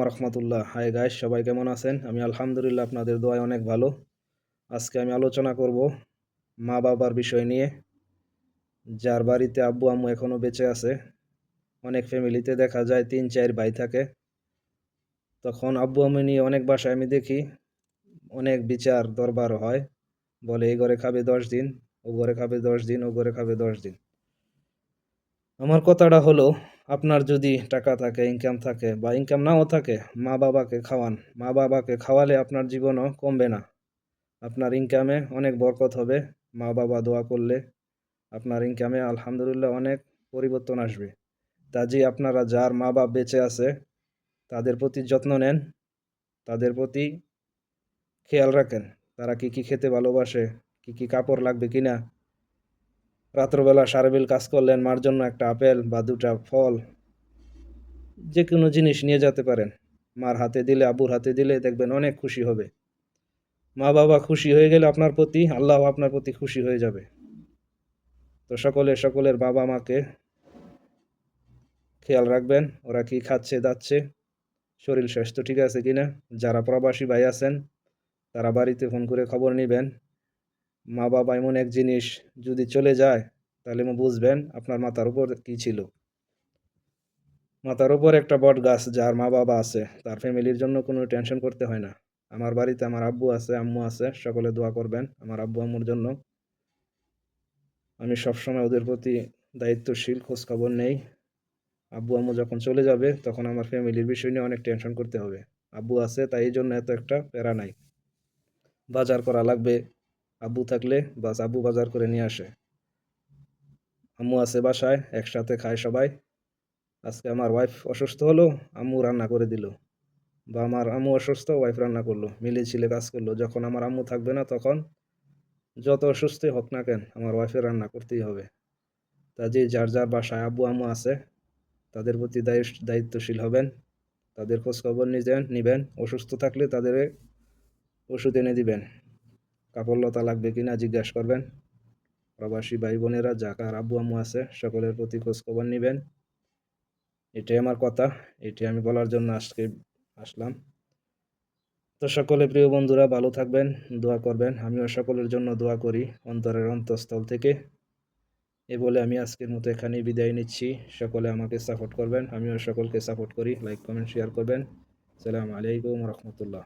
রহমতুল্লাহ। Hi guys, সবাই কেমন আছেন? আমি আলহামদুলিল্লাহ আপনাদের দোয়ায় অনেক ভালো। আজকে আমি আলোচনা করব মা বাবার বিষয় নিয়ে। যার বাড়িতে আব্বু আম্মু এখনো বেঁচে আছে। অনেক ফ্যামিলিতে দেখা যায় ৩-৪ ভাই থাকে। তখন আব্বু আম্মু নিয়ে অনেক বাসায় আমি দেখি অনেক বিচার দরবার হয়। বলে এই ঘরে খাবে ১০ দিন, ও ঘরে খাবে ১০ দিন, ও ঘরে খাবে ১০ দিন। আমার কথাটা হলো, আপনার যদি টাকা থাকে, ইনকাম থাকে বা ইনকাম নাও থাকে, মা বাবাকে খাওয়ান। মা বাবাকে খাওয়ালে আপনার জীবনও কমবে না। আপনার ইনকামে অনেক বরকত হবে। মা বাবা দোয়া করলে আপনার ইনকামে আলহামদুলিল্লাহ অনেক পরিবর্তন আসবে। কাজেই আপনারা যার মা বাপ বেঁচে আছে তাদের প্রতি যত্ন নেন, তাদের প্রতি খেয়াল রাখেন। তারা কি খেতে ভালোবাসে, কি কাপড় লাগবে কিনা। রাত্রবেলা সারাবিল কাজ করলেন, মার জন্য একটা আপেল বা ২টা ফল, যেকোনো জিনিস নিয়ে যেতে পারেন। মার হাতে দিলে, আব্বুর হাতে দিলে দেখবেন অনেক খুশি হবে। মা বাবা খুশি হয়ে গেলে আপনার প্রতি আল্লাহ আপনার প্রতি খুশি হয়ে যাবে। তো সকলের বাবা মাকে খেয়াল রাখবেন, ওরা কি খাচ্ছে দাচ্ছে, শরীর স্বাস্থ্য ঠিক আছে কিনা। যারা প্রবাসী ভাই আছেন তারা বাড়িতে ফোন করে খবর নিবেন। মা বাবা এমন এক জিনিস, যদি চলে যায় তাহলে বুঝবেন আপনার মাথার উপর কি ছিল। মাথার উপর একটা বট গাছ, যার মা বাবা আছে তার ফ্যামিলির জন্য কোনো টেনশন করতে হয় না। আমার বাড়িতে আমার আব্বু আছে, আম্মু আছে, সকলে দোয়া করবেন আমার আব্বু আম্মুর জন্য। আমি সবসময় ওদের প্রতি দায়িত্বশীল, খোঁজ খবর নেই। আব্বু আম্মু যখন চলে যাবে তখন আমার ফ্যামিলির বিষয় নিয়ে অনেক টেনশন করতে হবে। আব্বু আছে তাই এই জন্য এত একটা প্যারা নাই। বাজার করা লাগবে, আব্বু থাকলে বাস আব্বু বাজার করে নিয়ে আসে। আম্মু আছে বাসায়, একসাথে খায় সবাই। আজকে আমার ওয়াইফ অসুস্থ হলো, আম্মু রান্না করে দিল। বা আমার আম্মু অসুস্থ, ওয়াইফ রান্না করলো, মিলে ঝিলে কাজ করলো। যখন আমার আম্মু থাকবে না তখন যত অসুস্থই হোক না কেন আমার ওয়াইফের রান্না করতেই হবে। কাজেই যার যার বাসায় আব্বু আম্মু আছে তাদের প্রতি দায়িত্বশীল হবেন, তাদের খোঁজ খবর নিবেন। অসুস্থ থাকলে তাদের ওষুধ এনে দিবেন। কাপড় লতা লাগবে কিনা জিজ্ঞাসা করবেন। প্রবাসী ভাই বোনেরা যাকার আব্বু আম্মু আছে সকলের প্রতি খোঁজ খবর নিবেন। এটাই আমার কথা, এটি আমি বলার জন্য আজকে আসলাম। তো সকলে প্রিয় বন্ধুরা ভালো থাকবেন, দোয়া করবেন। আমিও সকলের জন্য দোয়া করি অন্তরের অন্তঃস্থল থেকে। এ বলে আমি আজকের মতো এখানেই বিদায় নিচ্ছি। সকলে আমাকে সাপোর্ট করবেন, আমিও সকলকে সাপোর্ট করি। লাইক কমেন্ট শেয়ার করবেন। আসসালামু আলাইকুম রহমতুল্লাহ।